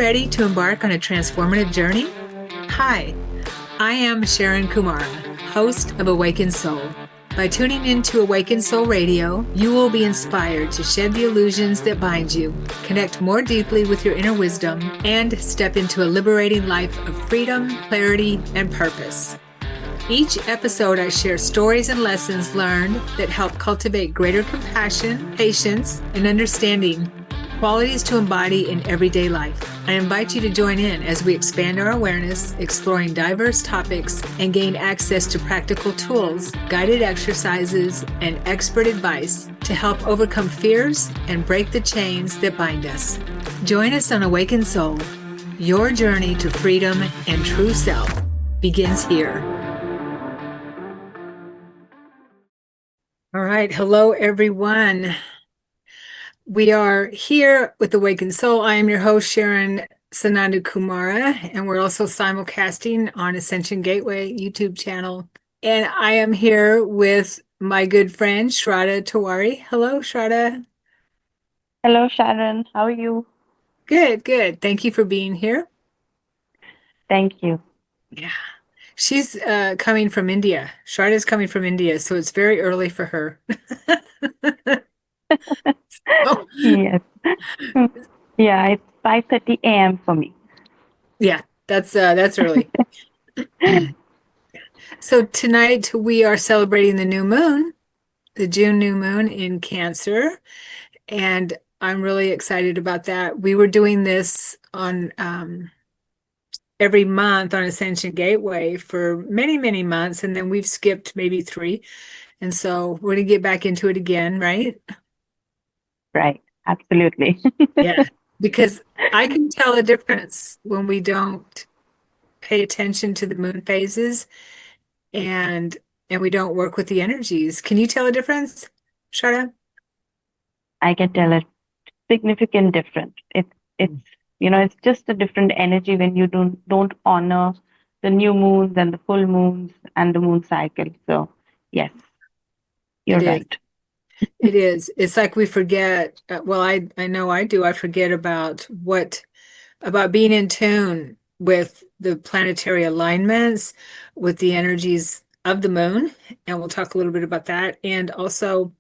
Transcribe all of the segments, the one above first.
ready to embark on a transformative journey? Hi, I am Sharon Kumara, host of Awakened Soul. By tuning into Awakened Soul Radio, you will be inspired to shed the illusions that bind you, connect more deeply with your inner wisdom, and step into a liberating life of freedom, clarity, and purpose. Each episode, I share stories and lessons learned that help cultivate greater compassion, patience, and understanding, qualities to embody in everyday life. I invite you to join in as we expand our awareness, exploring diverse topics, and gain access to practical tools, guided exercises, and expert advice to help overcome fears and break the chains that bind us. Join us on Awakened Soul. Your journey to freedom and true self begins here. All right. Hello, everyone. We are here with Awakened Soul. I am your host, Sharon Sananda Kumara, and we're also simulcasting on Ascension Gateway YouTube channel. And I am here with my good friend, Shradha Tiwari. Hello, Shradha. Hello, Sharon. How are you? Good, good. Thank you for being here. Thank you. Yeah. She's coming from India. Shradha's coming from India, so it's very early for her. Oh, Yes. Yeah, it's 5:30 a.m. for me. yeah, that's early. So tonight we are celebrating the new moon, the June new moon in Cancer, and I'm really excited about that. We were doing this on every month on Ascension Gateway for many, many months, and then we've skipped maybe 3. And so we're going to get back into it again, right? Right. Absolutely. Yeah, because I can tell a difference when we don't pay attention to the moon phases and we don't work with the energies. Can you tell a difference, Shara? I can tell a significant difference. It's just a different energy when you don't honor the new moons and the full moons and the moon cycle. So, yes, It you're is. right. It is. It's like we forget. Well, I know I do. I forget about being in tune with the planetary alignments, with the energies of the moon, and we'll talk a little bit about that. And also,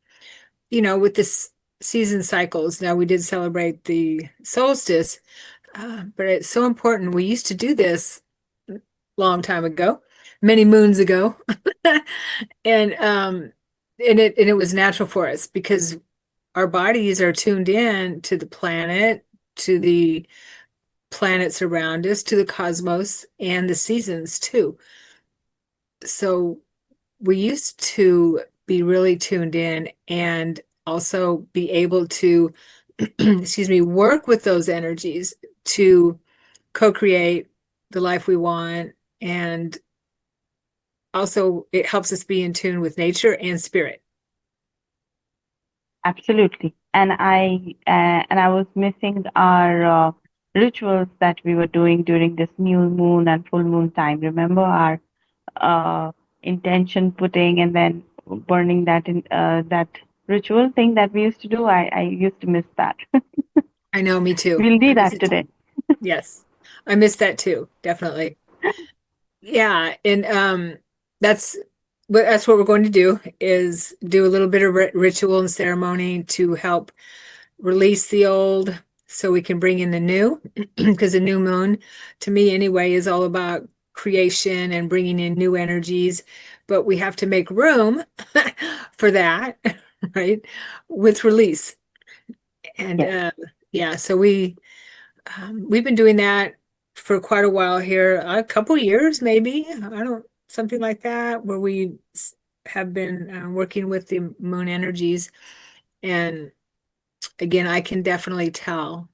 with this season cycles. Now we did celebrate the solstice, but it's so important. We used to do this long time ago, many moons ago, and it was natural for us because our bodies are tuned in to the planet, to the planets around us, to the cosmos, and the seasons too. So we used to be really tuned in and also be able to, excuse me, work with those energies to co-create the life we want. And also it helps us be in tune with nature and spirit. Absolutely. And I was missing our rituals that we were doing during this new moon and full moon time. Remember our intention putting and then burning that ritual thing that we used to do. I used to miss that. I know, me too. We'll I do miss that it too. today. Yes. I miss that too, definitely. Yeah, and that's that's what we're going to do is do a little bit of ritual and ceremony to help release the old so we can bring in the new because the new moon to me anyway is all about creation and bringing in new energies, but we have to make room for that, right? With release. And Yes, yeah, so we've been doing that for quite a while here, a couple years maybe. I don't something like that, where we have been working with the moon energies. And again, I can definitely tell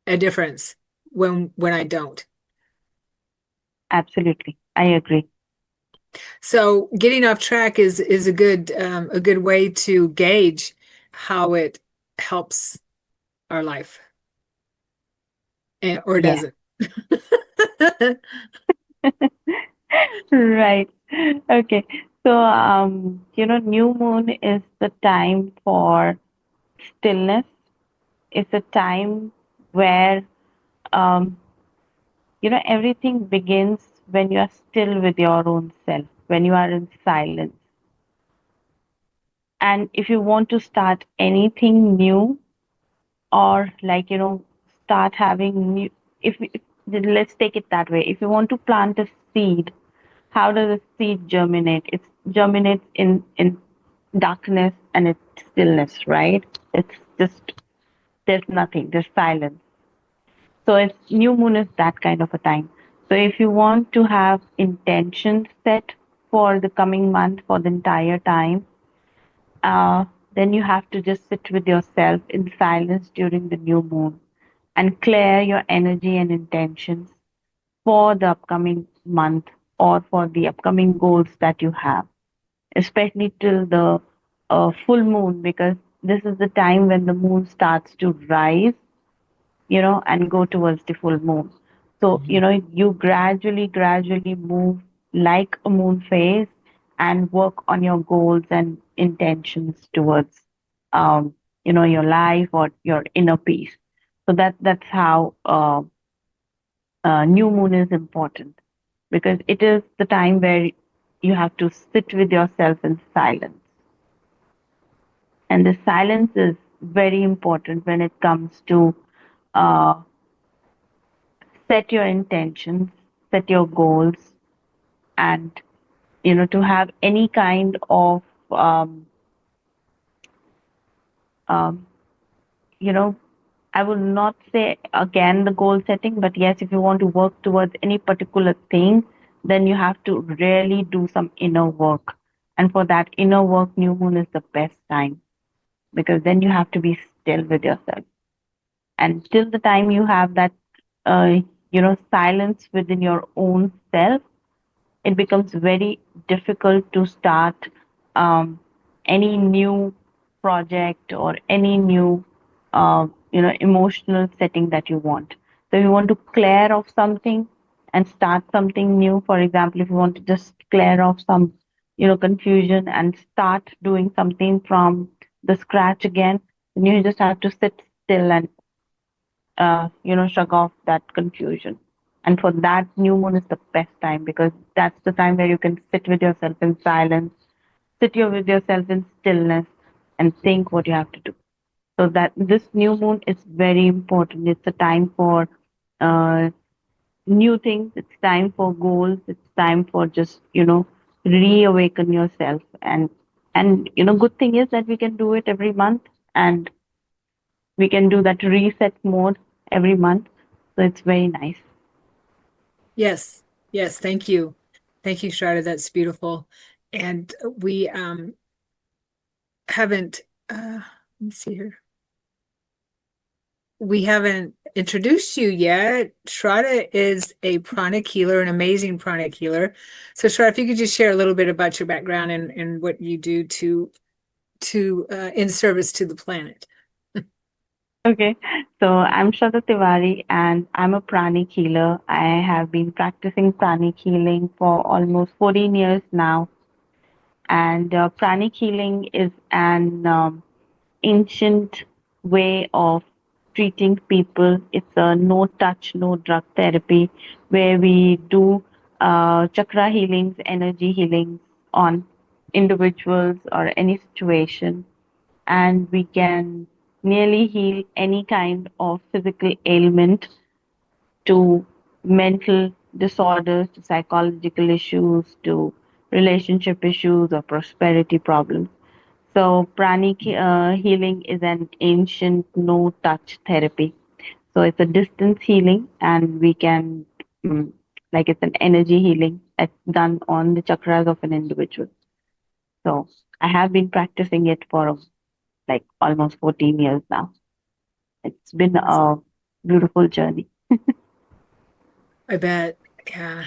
a difference when I don't. absolutely. I agree. So getting off track is a good way to gauge how it helps our life or Yeah. doesn't. Right. Okay. So, new moon is the time for stillness. It's a time where um, everything begins when you are still with your own self, when you are in silence. And if you want to start anything new, or start having new, if let's take it that way. If you want to plant a seed, how does a seed germinate? It germinates in darkness and it's stillness, right? It's just, there's nothing, there's silence. So it's new moon is that kind of a time. So if you want to have intention set for the coming month, for the entire time, uh, then you have to just sit with yourself in silence during the new moon and clear your energy and intentions for the upcoming month or for the upcoming goals that you have, especially till the full moon, because this is the time when the moon starts to rise, and go towards the full moon. So, you gradually move like a moon phase and work on your goals and intentions towards, your life or your inner peace. So that's how new moon is important, because it is the time where you have to sit with yourself in silence. And the silence is very important when it comes to uh, set your intentions, set your goals, and to have any kind of um, um, you know I will not say again the goal setting, but yes, if you want to work towards any particular thing, then you have to really do some inner work. And for that inner work, new moon is the best time, because then you have to be still with yourself. And till the time you have that, silence within your own self, it becomes very difficult to start um, any new project or any new emotional setting that you want. So if you want to clear off something and start something new, for example, if you want to just clear off some confusion and start doing something from the scratch again, then you just have to sit still and shrug off that confusion. And for that, new moon is the best time, because that's the time where you can sit with yourself in silence, with yourself in stillness, and think what you have to do. So that this new moon is very important. It's a time for uh, new things. It's time for goals. It's time for just reawaken yourself. And good thing is that we can do it every month, and we can do that reset mode every month. So it's very nice. Yes. Yes. Thank you. Thank you, Shradha. That's beautiful. And we haven't let me see here. We haven't introduced you yet. Shradha is a pranic healer, an amazing pranic healer. So Shradha, if you could just share a little bit about your background and what you do to in service to the planet. Okay, so I'm Shradha Tiwari and I'm a pranic healer. I have been practicing pranic healing for almost 14 years now. And pranic healing is an ancient way of treating people. It's a no touch, no drug therapy where we do chakra healings, energy healings on individuals or any situation, and we can nearly heal any kind of physical ailment, to mental disorders, to psychological issues, to relationship issues or prosperity problems. So, pranic healing is an ancient no touch therapy. So, it's a distance healing, and we can, mm, like, it's an energy healing that's done on the chakras of an individual. So, I have been practicing it for like almost 14 years now. It's been a beautiful journey. I bet. Yeah.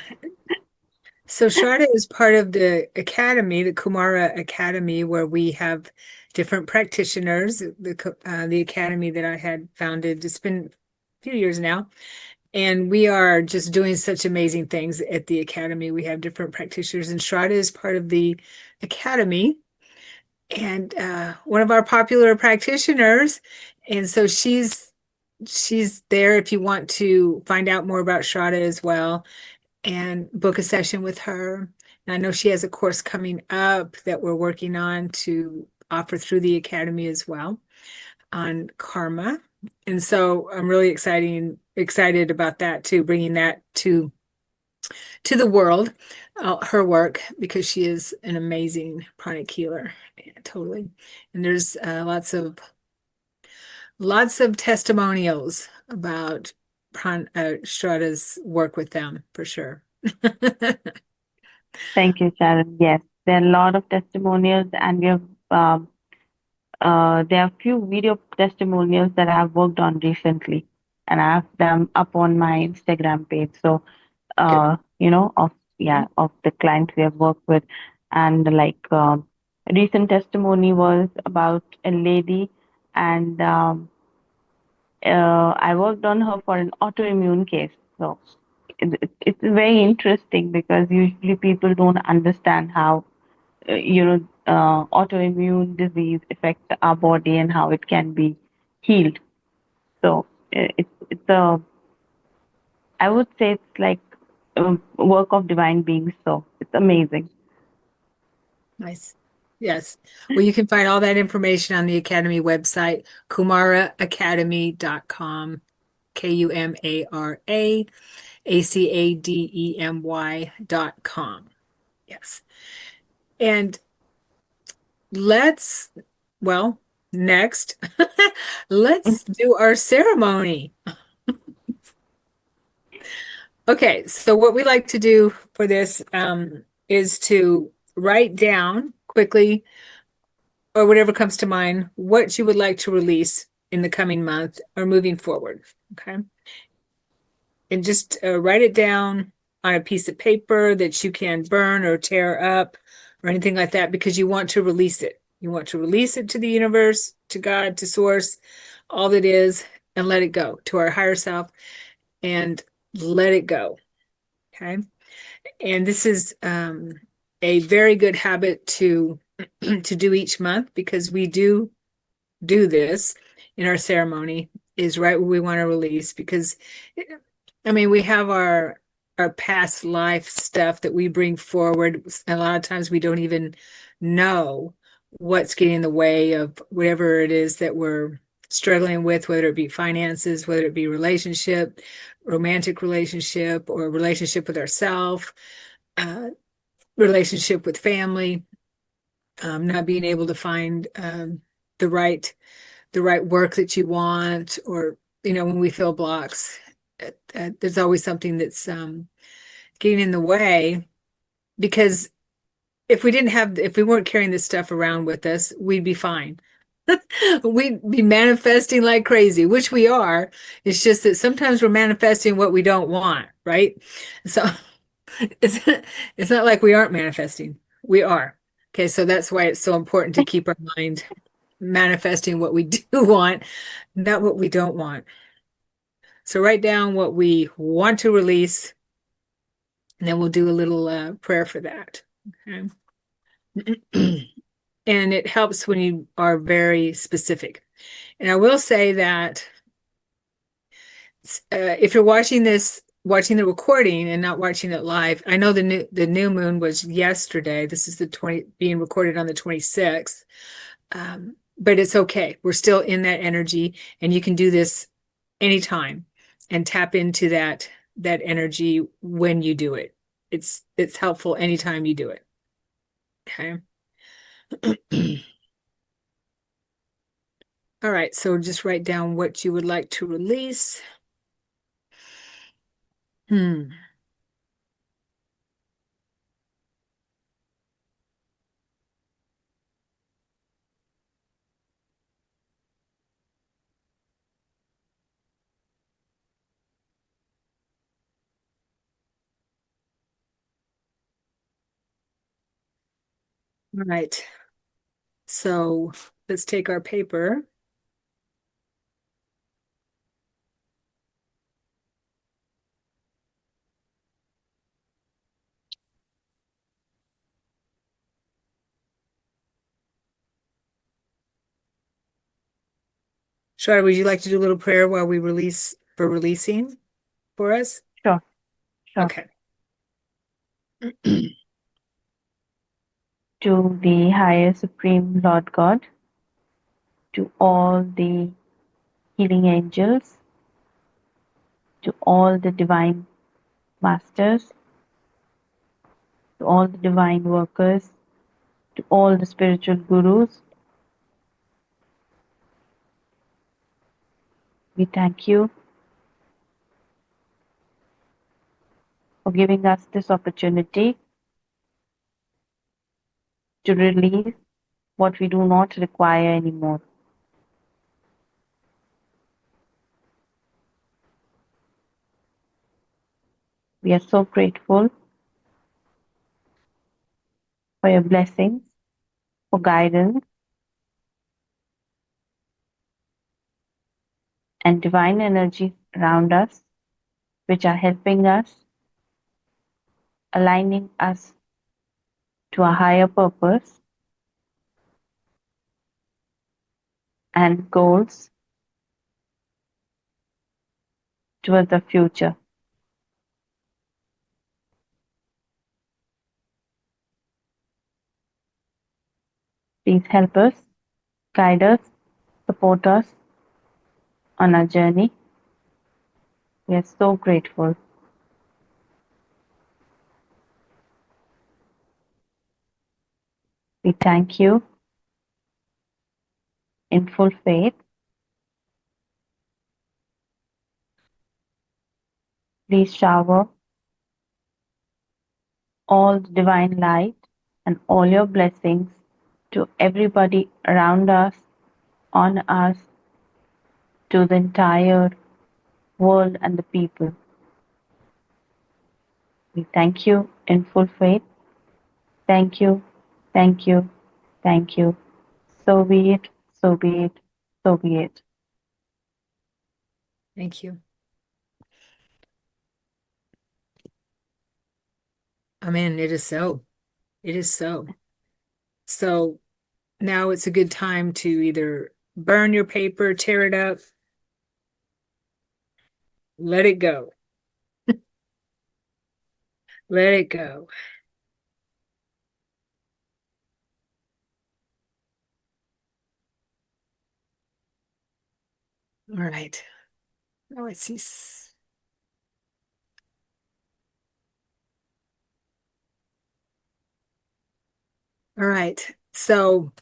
So Shradha is part of the academy, the Kumara Academy, where we have different practitioners. The academy that I had founded, it's been a few years now, and we are just doing such amazing things at the academy. We have different practitioners, and Shradha is part of the academy and one of our popular practitioners. And so she's she's there if you want to find out more about Shradha as well and book a session with her. And I know she has a course coming up that we're working on to offer through the Academy as well on karma. And so I'm really excited about that too, bringing that to the world, her work, because she is an amazing pranic healer. Yeah, totally. And there's lots of testimonials about Strada's work with them for sure. Thank you, Sharon. Yes, there are a lot of testimonials, and um, there are a few video testimonials that I have worked on recently, and I have them up on my Instagram page. So, Good. of of the clients we have worked with, and like a recent testimony was about a lady, and I worked on her for an autoimmune case. So it's very interesting because usually people don't understand how autoimmune disease affects our body and how it can be healed. So it's a I would say it's like a work of divine beings. So it's amazing. Nice. Yes. Well, you can find all that information on the Academy website, kumaraacademy.com, KUMARAACADEMY.com. Yes. And let's, well, next, let's do our ceremony. Okay, so what we like to do for this is to write down quickly or whatever comes to mind what you would like to release in the coming month or moving forward. Okay. And just write it down on a piece of paper that you can burn or tear up or anything like that because you want to release it. You want to release it to the universe, to God, to source, all that is, and let it go to our higher self and let it go. Okay. And this is a very good habit to to do each month because we do this in our ceremony is right where we want to release because I mean we have our past life stuff that we bring forward. A lot of times we don't even know what's getting in the way of whatever it is that we're struggling with, whether it be finances, whether it be relationship, romantic relationship, or relationship with ourselves, uh, relationship with family, not being able to find the right the right work that you want, or when we feel blocks, there's always something that's getting in the way. Because if we weren't carrying this stuff around with us, we'd be fine. We'd be manifesting like crazy, which we are. It's just that sometimes we're manifesting what we don't want, right? So it's it's not like we aren't manifesting. We are. Okay, so that's why it's so important to keep our mind manifesting what we do want, not what we don't want. So write down what we want to release, and then we'll do a little prayer for that. Okay. And it helps when you are very specific. And I will say that if you're watching the recording and not watching it live, I know the new moon was yesterday. This is being recorded on the 26th. But it's okay. We're still in that energy, and you can do this anytime and tap into that energy when you do it. It's helpful anytime you do it. Okay. All right, so just write down what you would like to release. Hmm. All right. So let's take our paper. Shradha, would you like to do a little prayer while we release for releasing for us? Sure, sure. Okay. To the higher supreme Lord God, to all the healing angels, to all the divine masters, to all the divine workers, to all the spiritual gurus, we thank you for giving us this opportunity to release what we do not require anymore. We are so grateful for your blessings, for guidance, and divine energies around us, which are helping us, aligning us to a higher purpose and goals towards the future. Please help us, guide us, support us on our journey. We are so grateful. We thank you in full faith. Please shower all the divine light and all your blessings to everybody around us, on us, to the entire world and the people. We thank you in full faith. Thank you, thank you, thank you. So be it, so be it, so be it. Thank you. Amen. It is so. It is so. So now it's a good time to either burn your paper, tear it up, let it go. Let it go. All right. Oh, I see. All right. So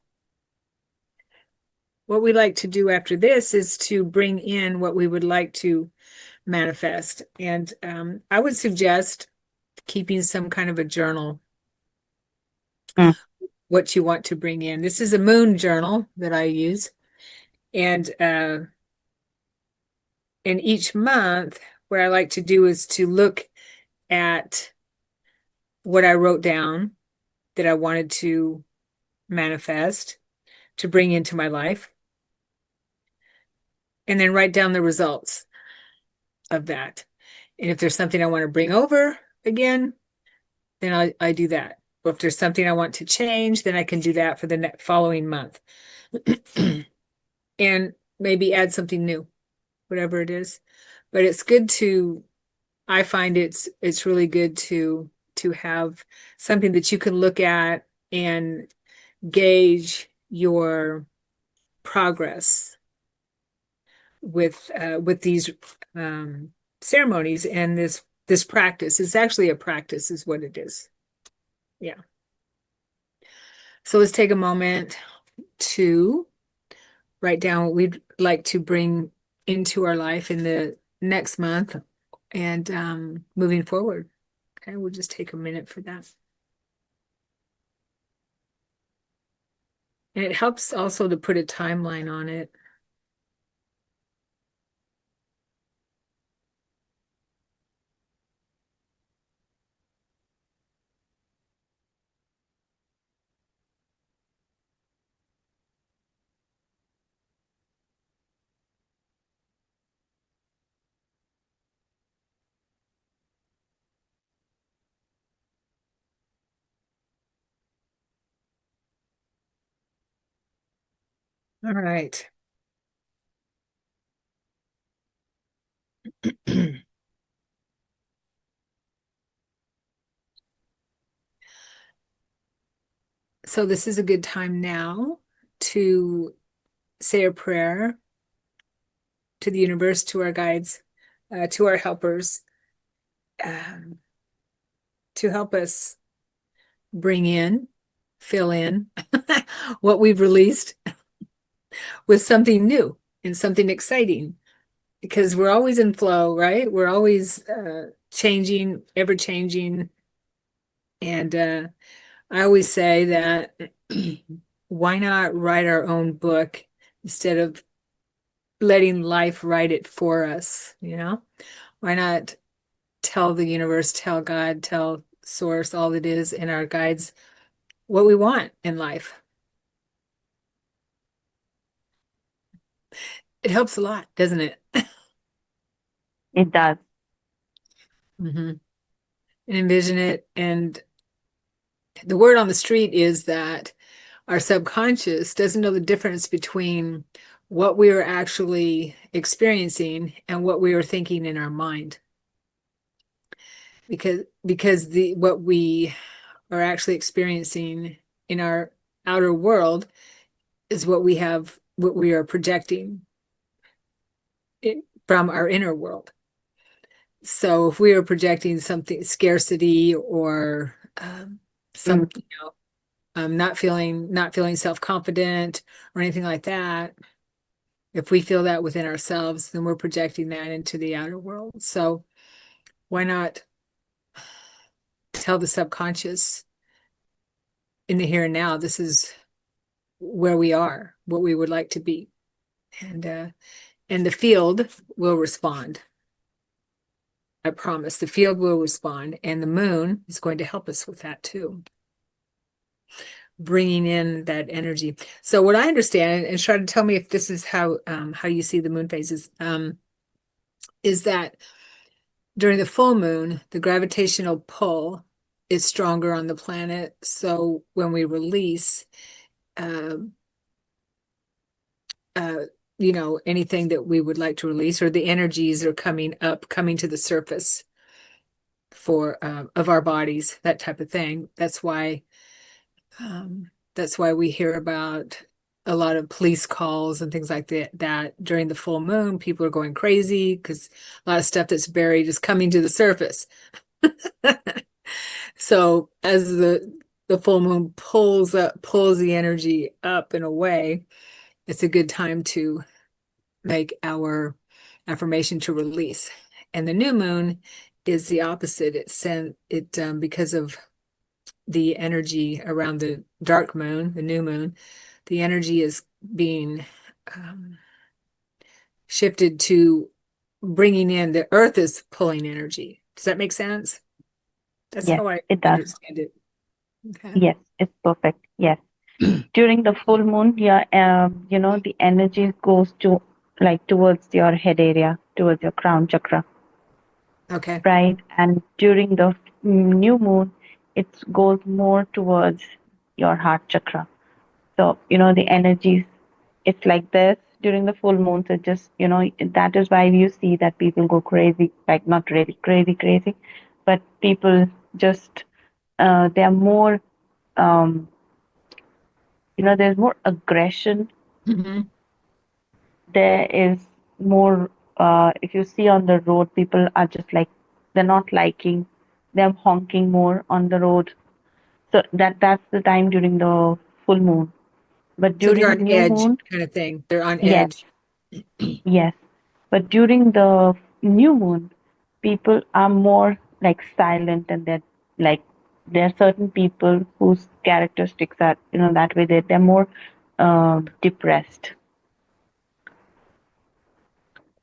what we like to do after this is to bring in what we would like to manifest. And I would suggest keeping some kind of a journal, Mm, what you want to bring in. This is a moon journal that I use. And each month, what I like to do is to look at what I wrote down that I wanted to manifest, to bring into my life, and then write down the results of that. And if there's something I want to bring over again, then I do that. Or if there's something I want to change, then I can do that for the following month. And maybe add something new, whatever it is. But it's good to, I find it's really good to have something that you can look at and gauge your progress with these ceremonies and this practice. It's actually a practice, is what it is. Yeah. So let's take a moment to write down what we'd like to bring into our life in the next month and moving forward. Okay, we'll just take a minute for that. And it helps also to put a timeline on it. All right. So this is a good time now to say a prayer to the universe, to our guides, to our helpers, um, to help us bring in, fill in what we've released with something new and something exciting. Because we're always in flow, right? We're always changing, ever changing. And I always say that why not write our own book instead of letting life write it for us, you know? Why not tell the universe, tell God, tell source, all it is in our guides, what we want in life? It helps a lot, doesn't it? It does. hmm And envision it. And the word on the street is that our subconscious doesn't know the difference between what we are actually experiencing and what we are thinking in our mind. Because the what we are actually experiencing in our outer world is what we are projecting from our inner world. So if we are projecting something scarcity or Mm, something, not feeling self-confident or anything like that, if we feel that within ourselves, then we're projecting that into the outer world. So why not tell the subconscious in the here and now, this is where we are, what we would like to be. And the field will respond. I promise the field will respond, and the moon is going to help us with that too, bringing in that energy. So what I understand, and try to tell me if this is how you see the moon phases, is that during the full moon, the gravitational pull is stronger on the planet. So when we release, um, uh, anything that we would like to release, or the energies are coming up, coming to the surface for of our bodies, that type of thing. That's why we hear about a lot of police calls and things like that during the full moon. People are going crazy because a lot of stuff that's buried is coming to the surface. So as the full moon pulls the energy up and away, it's a good time to make our affirmation to release. And the new moon is the opposite. Because of the energy around the dark moon, the new moon, the energy is being um, shifted to bringing in, the earth is pulling energy. Does that make sense? That's yes, how I it does. understand it. Okay. Yes, it's perfect. Yes. During the full moon, yeah, the energy goes to like towards your head area, towards your crown chakra, Okay. right? And during the new moon, it goes more towards your heart chakra. So, the energies, it's like this during the full moon. So just, that is why you see that people go crazy, like not really crazy, crazy, but people just, they're more, um, there's more aggression. hmm There is more, if you see on the road, people are just like, they're not liking, they're honking more on the road. So that's the time during the full moon. But So they're during on new edge moon, kind of thing. They're on yes, edge. yes. But during the new moon, people are more like silent and they're like, there are certain people whose characteristics are, that way they're more depressed.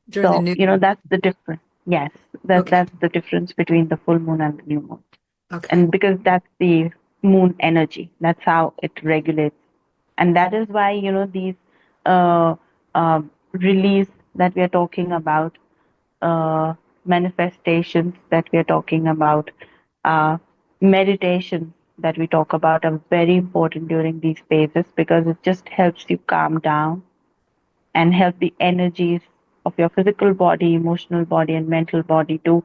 During the So, new moon. that's the difference. Yes, Okay. that's the difference between the full moon and the new moon. Okay. And because that's the moon energy, that's how it regulates. And that is why, these uh, release that we are talking about, uh, manifestations that we are talking about, uh, meditations that we talk about are very important during these phases, because it just helps you calm down and help the energies, flow. And it just helps you, like, release. And that is why, these release that we are talking about, meditations that we are talking about, are very important during these phases, because it just helps you calm down and help the energies of your physical body, emotional body, and mental body to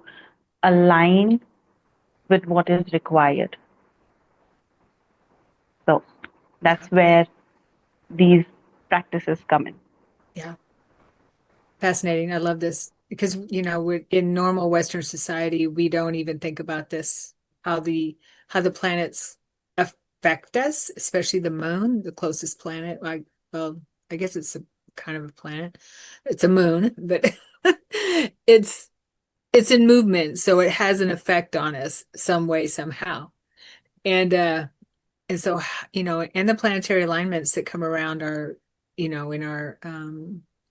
align with what is required. So Yeah. that's where these practices come in. Yeah. Fascinating. I love this because, we're in normal Western society, we don't even think about this, how the planets affect us, especially the moon, the closest planet. Well, I guess it's a kind of a planet. It's a moon, but it's it's in movement, so it has an effect on us some way, somehow. And so, and the planetary alignments that come around our, in our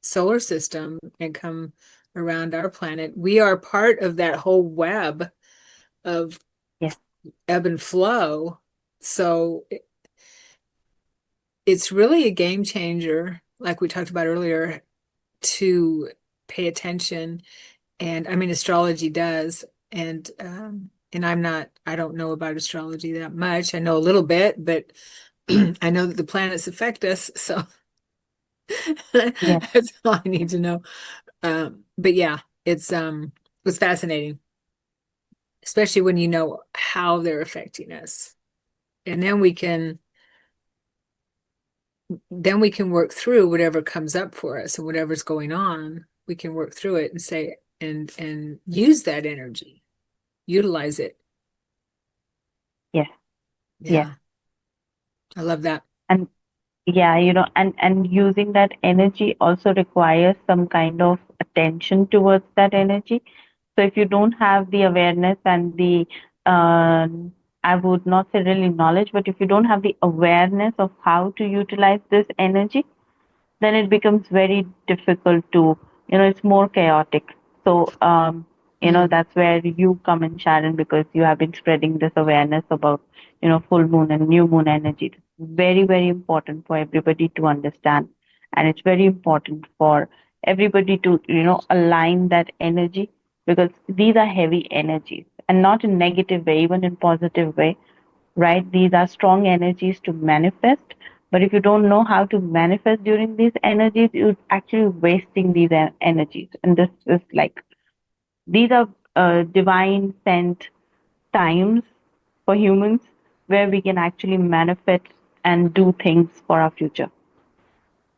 solar system and come around our planet, we are part of that whole web of Yes, ebb and flow. So it's really a game changer, like we talked about earlier, to pay attention. And I mean, astrology does. And I don't know about astrology that much. I know a little bit, but I know that the planets affect us, so yes, that's all I need to know. But yeah, it's fascinating, especially when you know how they're affecting us. And then we can work through whatever comes up for us and whatever's going on. We can work through it and say and use that energy, utilize it. yes, yes. Yeah, I love that. And yeah, and using that energy also requires some kind of attention towards that energy. So if you don't have the awareness and the, uh, I would not say really knowledge, but if you don't have the awareness of how to utilize this energy, then it becomes very difficult to, it's more chaotic. So, Mm, that's where you come in, Sharon, because you have been spreading this awareness about, full moon and new moon energy. It's very, very important for everybody to understand. And it's very important for everybody to, align that energy because these are heavy energies and not in negative way, even in positive way, right? These are strong energies to manifest. But if you don't know how to manifest during these energies, you're actually wasting these energies. And this is like, these are divine sent times for humans where we can actually manifest and do things for our future.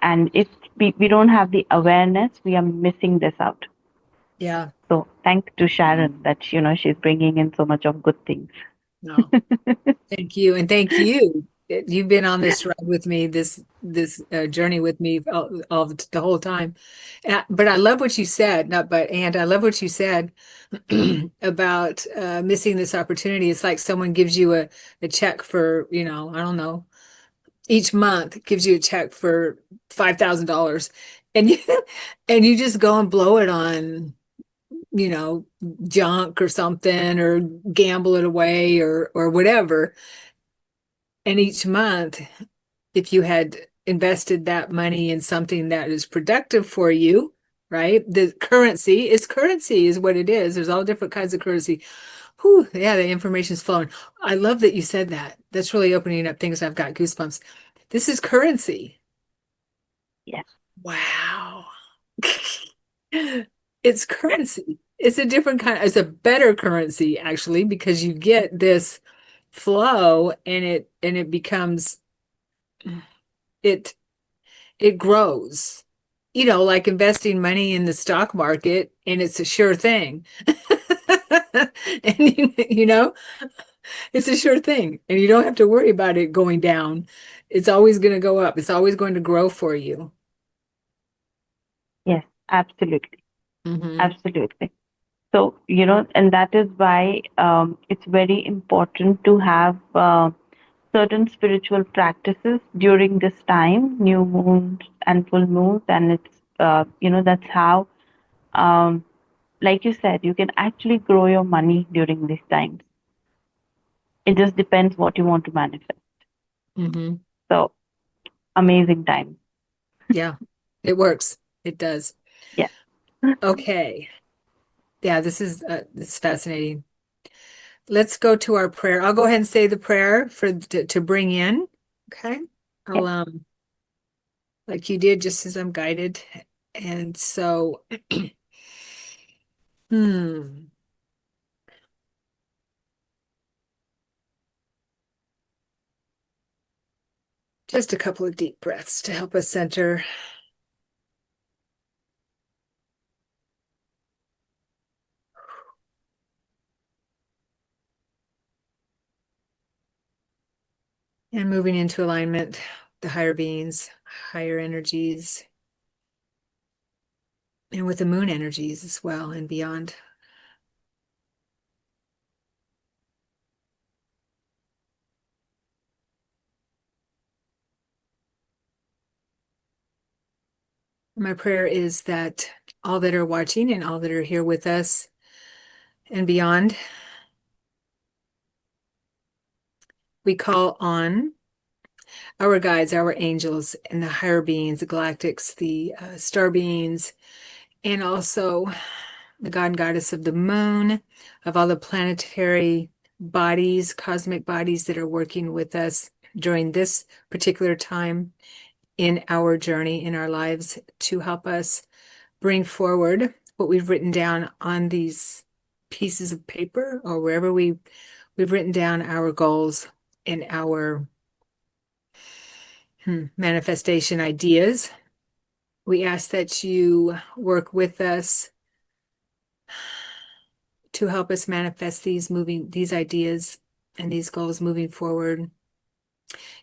And if we don't have the awareness, we are missing this out. yeah, So thanks to Sharon that, she's bringing in so much of good things. no. Thank you, and thank you. You've been on this ride with me, this journey with me all the whole time. But I love what you said, not but and I love what you said about missing this opportunity. It's like someone gives you a check for, I don't know, each month gives you a check for $5,000, and you and you just go and blow it on, you know, junk or something, or gamble it away, or whatever. And each month, if you had invested that money in something that is productive for you, right? The currency is what it is. There's all different kinds of currency. Whew, yeah, the information's flowing. I love that you said that. That's really opening up things. I've got goosebumps. This is currency. Yes, Wow. It's currency. It's a different kind, it's a better currency actually, because you get this flow and it becomes it it grows. Like investing money in the stock market, and it's a sure thing. And it's a sure thing. And you don't have to worry about it going down. It's always going to go up. It's always going to grow for you. yes, absolutely. Hmm. Absolutely. So, and that is why it's very important to have certain spiritual practices during this time, new moons and full moons. And that's how, um, like you said, you can actually grow your money during these times. It just depends what you want to manifest. Hmm. So, amazing time. Yeah, it works. It does. Yeah. Okay. Yeah, this is fascinating. Let's go to our prayer. I'll go ahead and say the prayer to bring in. Okay. Yeah. I'll like you did, just as I'm guided. And so, hmm, just a couple of deep breaths to help us center. And moving into alignment, the higher beings, higher energies, and with the moon energies as well and beyond. My prayer is that all that are watching and all that are here with us and beyond, we call on our guides, our angels, and the higher beings, the galactics, the star beings, and also the god and goddess of the moon, of all the planetary bodies, cosmic bodies that are working with us during this particular time in our journey, in our lives, to help us bring forward what we've written down on these pieces of paper or wherever we've written down our goals and our manifestation ideas. We ask that you work with us to help us manifest these ideas and these goals moving forward.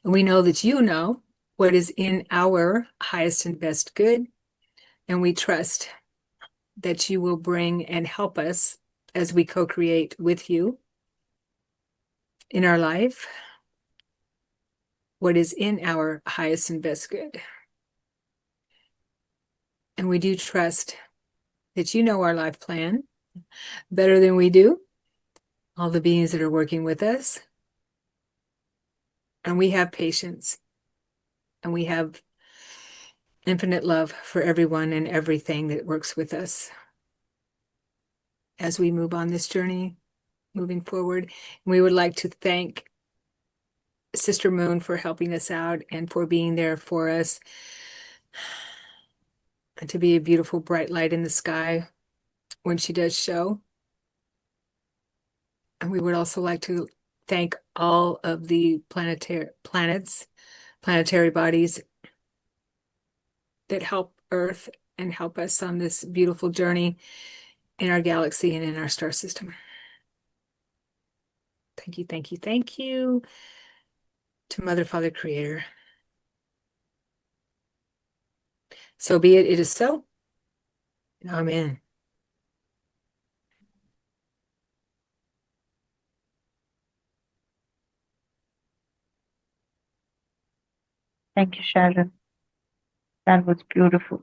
And we know that you know what is in our highest and best good, and we trust that you will bring and help us as we co-create with you in our life what is in our highest and best good. And we do trust that you know our life plan better than we do, all the beings that are working with us. And we have patience and we have infinite love for everyone and everything that works with us as we move on this journey, moving forward. And we would like to thank Sister Moon for helping us out and for being there for us and to be a beautiful bright light in the sky when she does show. And we would also like to thank all of the planetary bodies that help Earth and help us on this beautiful journey in our galaxy and in our star system. Thank you, thank you, thank you to Mother, Father, Creator. So be it, it is so. Amen. Thank you, Sharon. That was beautiful.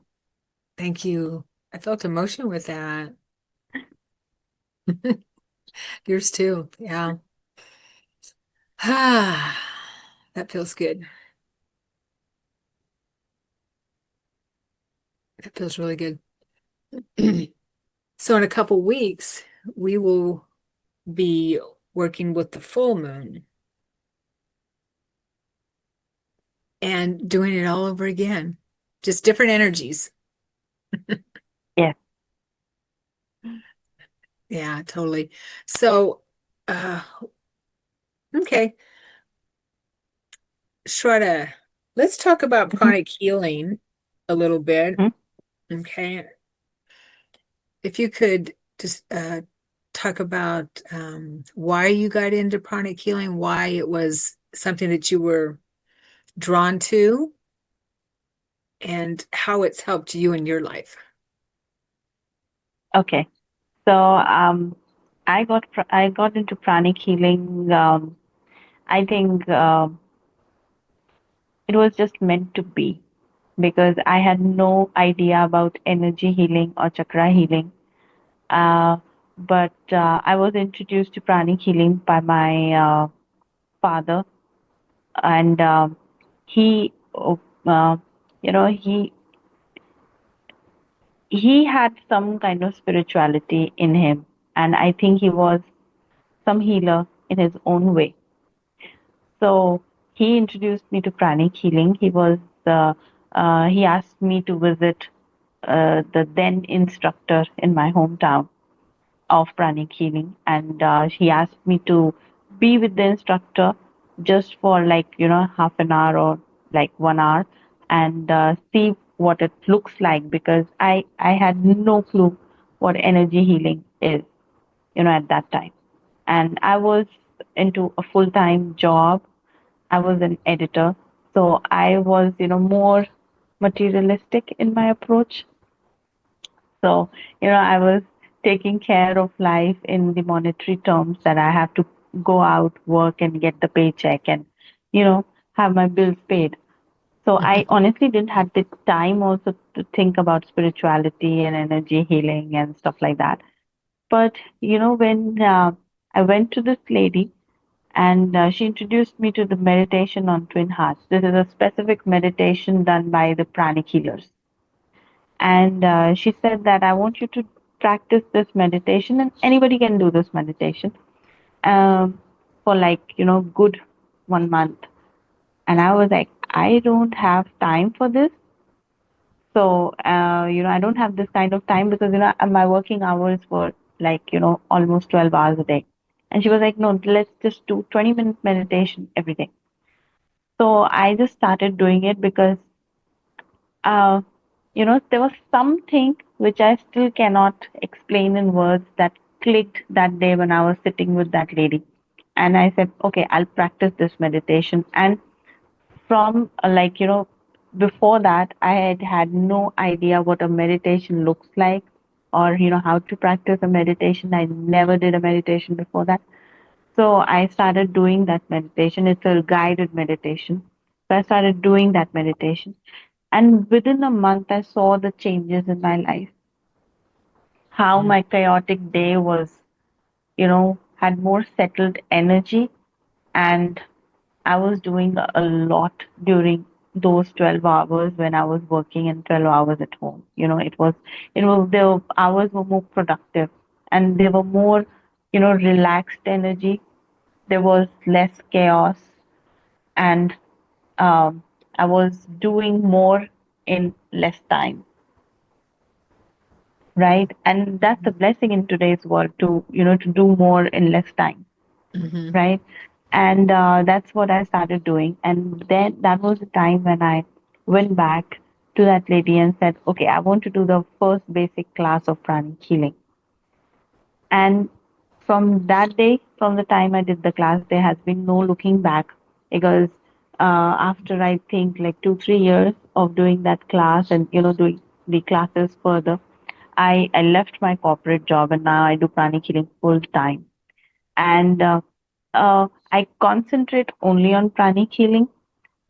Thank you. I felt emotion with that. Yours too. Yeah. Ah, that feels good. That feels really good. So in a couple weeks, we will be working with the full moon and doing it all over again. Just different energies. Yes. Yeah, totally. So, uh, okay, Shraddha, let's talk about Mhm. pranic healing a little bit. Mhm. Okay. If you could just talk about why you got into pranic healing, why it was something that you were drawn to, and how it's helped you in your life. Okay. So I got into pranic healing. I think it was just meant to be because I had no idea about energy healing or chakra healing. Uh, but I was introduced to pranic healing by my father, and he, uh, you know, he had some kind of spirituality in him, and I think he was some healer in his own way. So he introduced me to pranic healing. He asked me to visit the then instructor in my hometown of pranic healing, and he asked me to be with the instructor just for like half an hour or like 1 hour, and see what it looks like, because I had no clue what energy healing is, at that time. And I was into a full-time job. I was an editor, so I was more materialistic in my approach. So, I was taking care of life in the monetary terms, that I have to go out, work, and get the paycheck, and, have my bills paid. So I honestly didn't have the time also to think about spirituality and energy healing and stuff like that. But, when I went to this lady, and she introduced me to the meditation on twin hearts. This is a specific meditation done by the pranic healers. And she said that I want you to practice this meditation, and anybody can do this meditation for like good 1 month. And I was like, I don't have time for this. So I don't have this kind of time, because my working hours were like almost 12 hours a day. And she was like, no, let's just do 20-minute meditation every day. So I just started doing it, because uh, there was something which I still cannot explain in words that clicked that day when I was sitting with that lady. And I said, okay, I'll practice this meditation. And from before that, I had had no idea what a meditation looks like, or, how to practice a meditation. I never did a meditation before that. So I started doing that meditation. It's a guided meditation. So I started doing that meditation. And within a month, I saw the changes in my life. How my chaotic day was, had more settled energy. And I was doing a lot during those 12 hours when I was working, and 12 hours at home. The hours were more productive, and they were more, relaxed energy. There was less chaos, and um, I was doing more in less time, right? And that's a blessing in today's world, to to do more in less time, Mhm. right? And that's what I started doing. And then that was the time when I went back to that lady and said, okay, I want to do the first basic class of pranic healing. And from that day, from the time I did the class, there has been no looking back, because after I think like 2, 3 years of doing that class, and doing the classes further, I left my corporate job, and now I do pranic healing full time. And I concentrate only on pranic healing,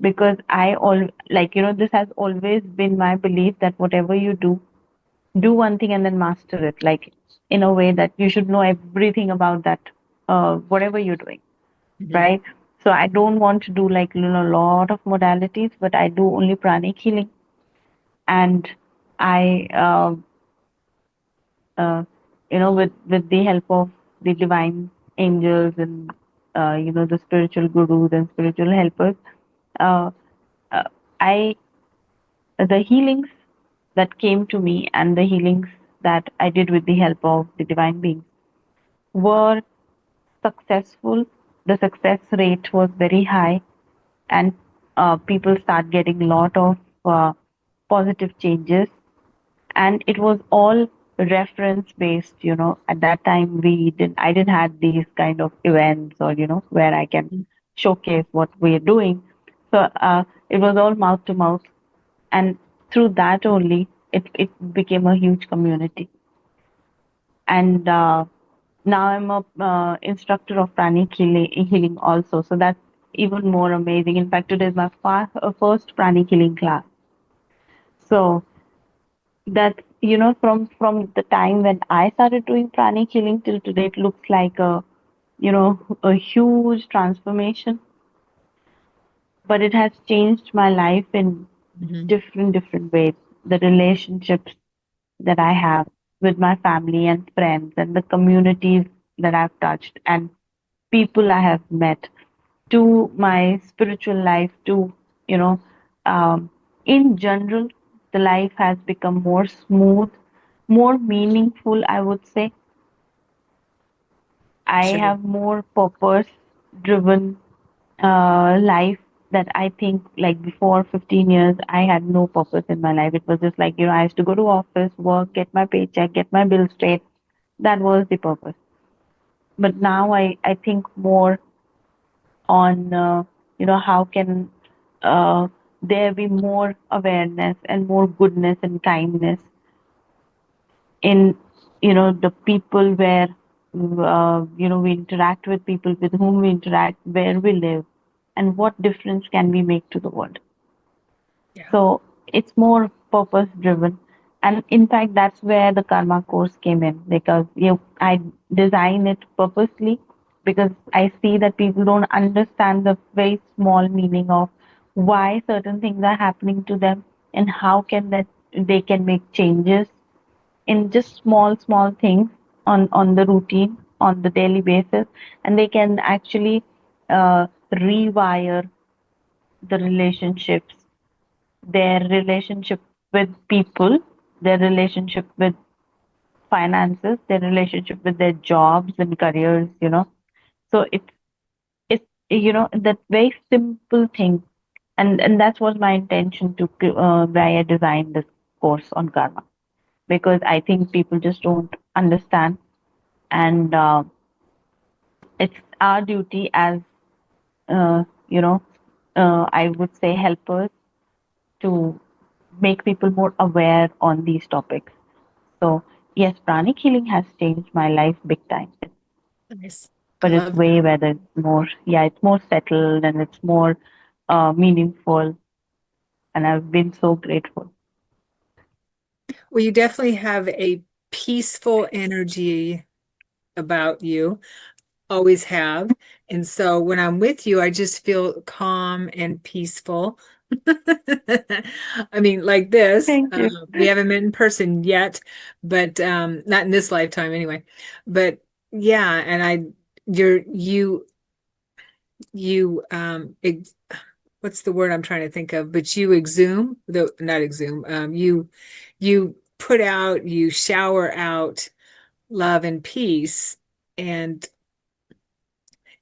because I all like this has always been my belief that whatever you do one thing and then master it, like in a way that you should know everything about that, whatever you're doing, Mhm. right? So I don't want to do like a lot of modalities, but I do only pranic healing. And I uh, with the help of the divine angels, and the spiritual gurus and spiritual helpers, uh, uh, I the healings that came to me, and the healings that I did with the help of the divine beings, were successful. The success rate was very high, and people start getting a lot of uh, positive changes. And it was all reference based. At that time, I didn't have these kind of events, or where I can showcase what we're doing. So it was all mouth to mouth, and through that only it became a huge community. And now I'm a instructor of pranic healing also, so that's even more amazing. In fact, today is my first pranic healing class. So that from the time when I started doing pranic healing till today, it looks like a huge transformation. But it has changed my life in Mhm. different ways. The relationships that I have with my family and friends, and the communities that I've touched, and people I have met, to my spiritual life, to you know in general, the life has become more smooth, more meaningful, I would say. I Sure. have more purpose driven life that I think like before 15 years, I had no purpose in my life. It was just like, I used to go to office, work, get my paycheck, get my bills straight. That was the purpose. But now I think more on, how can uh, there be more awareness and more goodness and kindness in, the people where, we interact with people with whom we interact, where we live, and what difference can we make to the world. Yeah. So it's more purpose driven. And in fact, that's where the karma course came in, because I design it purposely because I see that people don't understand the very small meaning of why certain things are happening to them and how can that they can make changes in just small things on the routine on the daily basis, and they can actually rewire the relationships, their relationship with people, their relationship with finances, their relationship with their jobs and careers. So it's that very simple thing, and that was my intention to why I designed this course on karma, because I think people just don't understand, and it's our duty as uh, you know I would say helpers to make people more aware on these topics. So yes, pranic healing has changed my life big time, Nice. I but it's love way that. better, more, yeah, it's more settled and it's more meaningful, and I've been so grateful. Well, you definitely have a peaceful energy about you, always have. And so when I'm with you, I just feel calm and peaceful. I mean, like this, Thank you. we haven't met in person yet, but not in this lifetime anyway. But yeah, and you what's the word I'm trying to think of? But you exhume, the not exhume, you put out, you shower out love and peace, and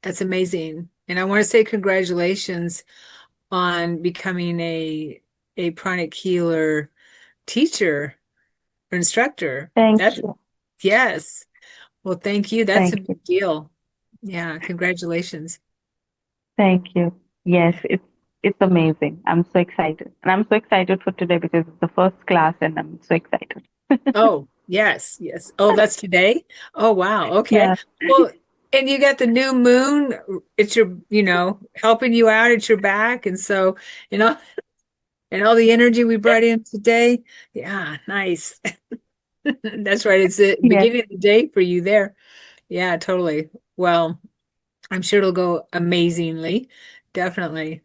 that's amazing. And I want to say congratulations on becoming a pranic healer teacher or instructor. Thank That's you. yes. Well, thank you. That's a Thank you. big deal. Yeah, congratulations. Thank you. Yes, it's amazing. I'm so excited. And I'm so excited for today because it's the first class and I'm so excited. Oh, yes, yes. Oh, that's today? Oh, wow. Okay. Yeah. Well, and you got the new moon, it's your, helping you out at your back. And so, you know, and all the energy we brought in today. Yeah, nice. That's right. It's the Yes. beginning of the day for you there. Yeah, totally. Well, I'm sure it'll go amazingly. Definitely.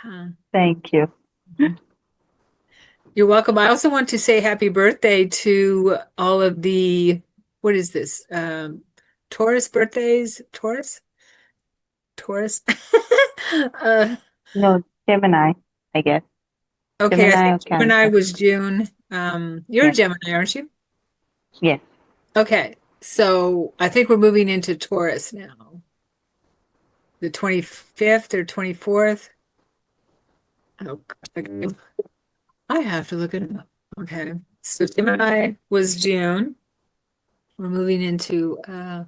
Yeah. Thank you. You're welcome. I also want to say happy birthday to all of the, what is this? Taurus birthdays? Taurus? Uh, No, Gemini, I guess. okay, I Gemini think or Gemini Cancer. was June. You're a Yeah. Gemini, aren't you? Yes. Okay, so I think we're moving into Taurus now. The 25th or 24th. Oh, okay. I have to look it up. Okay, so Gemini was June. We're moving into I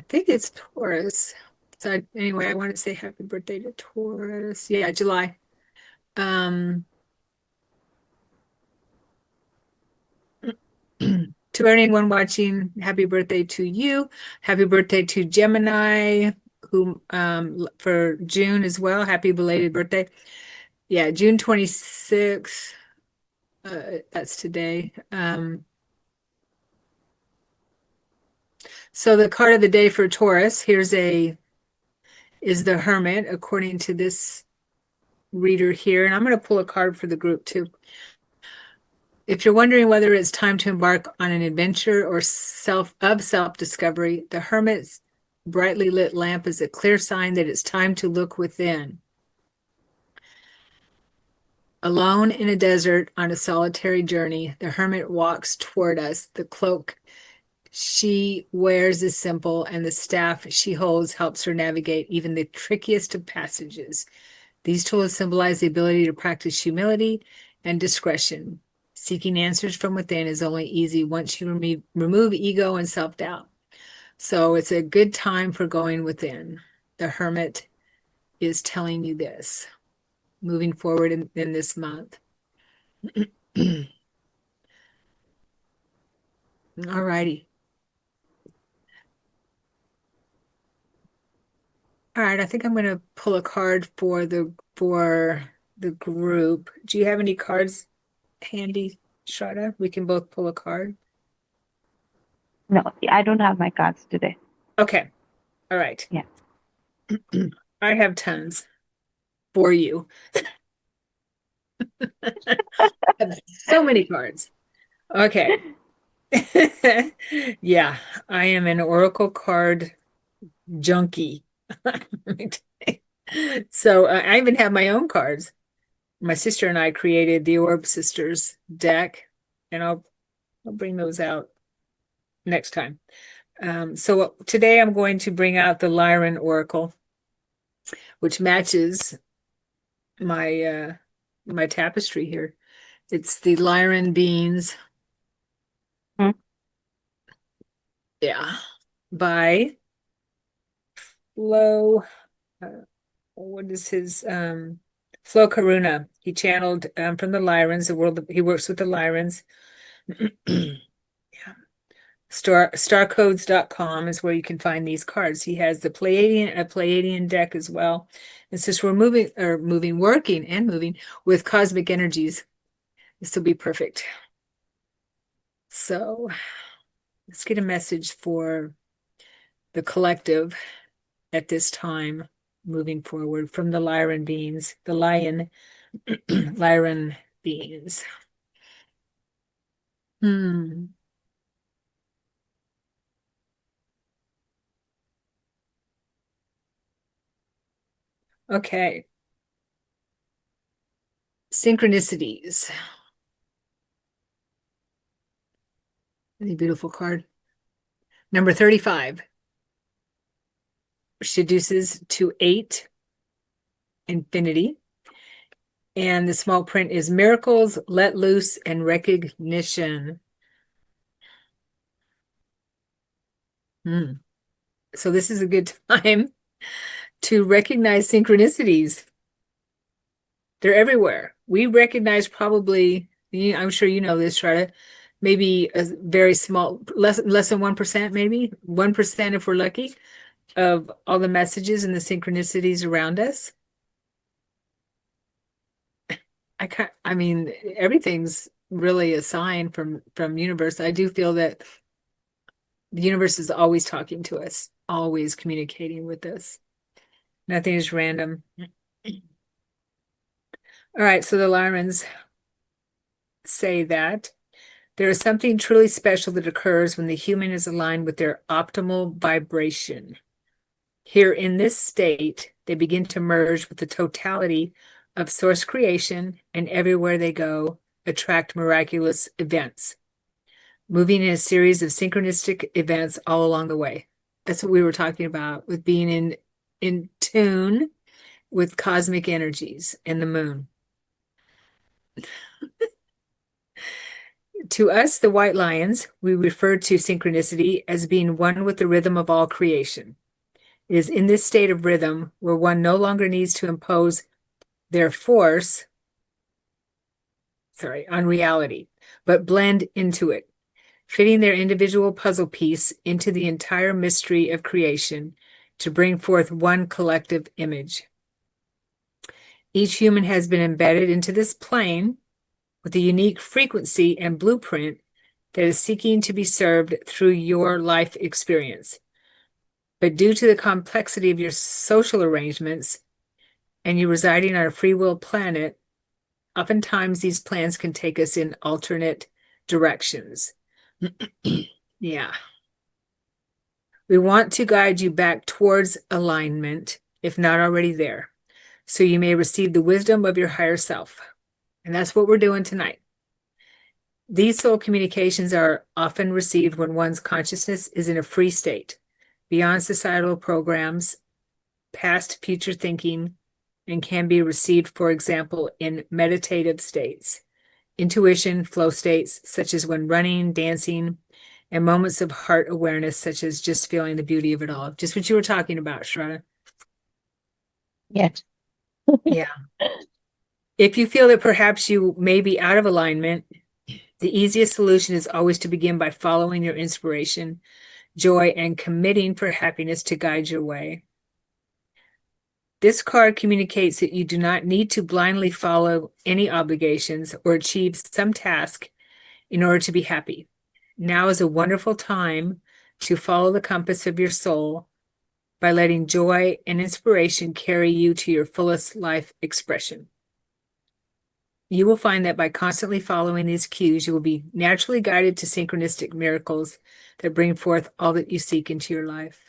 think it's Taurus. So anyway, I want to say happy birthday to Taurus. Yeah, July. Um, to anyone watching, happy birthday to you. Happy birthday to Gemini, who for June as well. Happy belated birthday. Yeah, June 26th. That's today. So the card of the day for Taurus, is the Hermit, according to this reader here. And I'm going to pull a card for the group too. If you're wondering whether it's time to embark on an adventure or self-discovery, the Hermit's brightly lit lamp is a clear sign that it's time to look within. Alone in a desert on a solitary journey, the hermit walks toward us. The cloak she wears is simple, and the staff she holds helps her navigate even the trickiest of passages. These tools symbolize the ability to practice humility and discretion. Seeking answers from within is only easy once you remove ego and self-doubt. So it's a good time for going within. The hermit is telling you this, moving forward in this month. All righty. All right, I think I'm going to pull a card for the group. Do you have any cards handy, Shradha? We can both pull a card. No, I don't have my cards today. Okay. All right. Yeah. I have tons for you. I have so many cards. Okay. Yeah, I am an oracle card junkie. So I even have my own cards. My sister and I created the Orb Sisters deck, and I'll bring those out next time. So today I'm going to bring out the Lyran Oracle, which matches my tapestry here. It's the Lyran beans. Hmm. Yeah, by Flo. What is his Flo Karuna? He channeled from the Lyrans, the world. He works with the Lyrans. Yeah. Starcodes.com is where you can find these cards. He has a Pleiadian deck as well. And since we're working and moving with cosmic energies, this will be perfect. So let's get a message for the collective at this time, moving forward from the Lyran beings, the Lyran beings. Okay. Synchronicities. Really beautiful card. Number 35. Seduces to 8 infinity. And the small print is miracles, let loose, and recognition. So this is a good time to recognize synchronicities. They're everywhere. We recognize probably, I'm sure you know this, Shradha, maybe a very small, less than 1%, maybe 1% if we're lucky, of all the messages and the synchronicities around us. I mean, everything's really a sign from universe. I do feel that the universe is always talking to us, always communicating with us. Nothing is random. All right, so the Lyrans say that there is something truly special that occurs when the human is aligned with their optimal vibration. Here in this state, they begin to merge with the totality of source creation, and everywhere they go, attract miraculous events, moving in a series of synchronistic events all along the way. That's what we were talking about with being in tune with cosmic energies and the moon. To us, the white lions, we refer to synchronicity as being one with the rhythm of all creation. It is in this state of rhythm where one no longer needs to impose their force, on reality, but blend into it, fitting their individual puzzle piece into the entire mystery of creation to bring forth one collective image. Each human has been embedded into this plane with a unique frequency and blueprint that is seeking to be served through your life experience. But due to the complexity of your social arrangements and you residing on a free will planet, oftentimes these plans can take us in alternate directions. Yeah. We want to guide you back towards alignment, if not already there, so you may receive the wisdom of your higher self. And that's what we're doing tonight. These soul communications are often received when one's consciousness is in a free state, beyond societal programs, past future thinking, and can be received, for example, in meditative states, intuition, flow states, such as when running, dancing, and moments of heart awareness, such as just feeling the beauty of it all. Just what you were talking about, Shradha. Yes. Yeah. If you feel that perhaps you may be out of alignment, the easiest solution is always to begin by following your inspiration, joy, and committing for happiness to guide your way. This card communicates that you do not need to blindly follow any obligations or achieve some task in order to be happy. Now is a wonderful time to follow the compass of your soul by letting joy and inspiration carry you to your fullest life expression. You will find that by constantly following these cues, you will be naturally guided to synchronistic miracles that bring forth all that you seek into your life.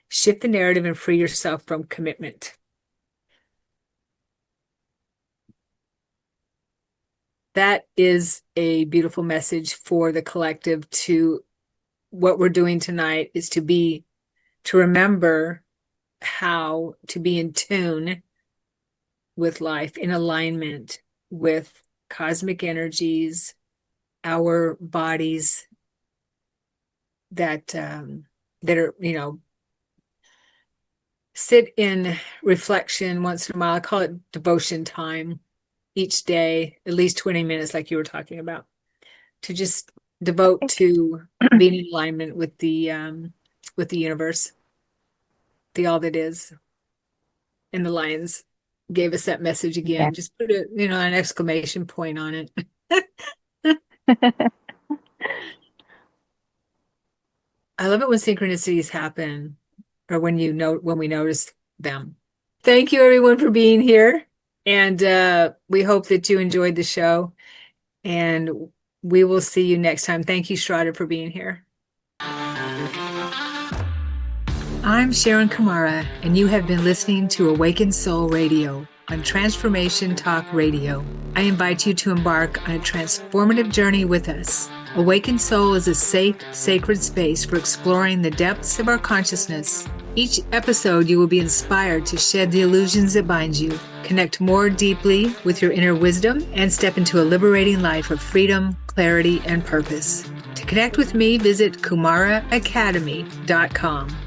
Shift the narrative and free yourself from commitment. That is a beautiful message for the collective. To what we're doing tonight is to remember how to be in tune with life, in alignment with cosmic energies, our bodies that are, sit in reflection once in a while. I call it devotion time each day, at least 20 minutes, like you were talking about, to just devote to being in alignment with the universe, the all that is. And the lions gave us that message again. Yeah. Just put an exclamation point on it. I love it when synchronicities happen, or when we notice them. Thank you everyone for being here. And we hope that you enjoyed the show. And we will see you next time. Thank you, Shradha, for being here. I'm Sharon Kumara, and you have been listening to Awakened Soul Radio on Transformation Talk Radio. I invite you to embark on a transformative journey with us. Awakened Soul is a safe, sacred space for exploring the depths of our consciousness. Each episode, you will be inspired to shed the illusions that bind you, connect more deeply with your inner wisdom, and step into a liberating life of freedom, clarity, and purpose. To connect with me, visit kumaraacademy.com.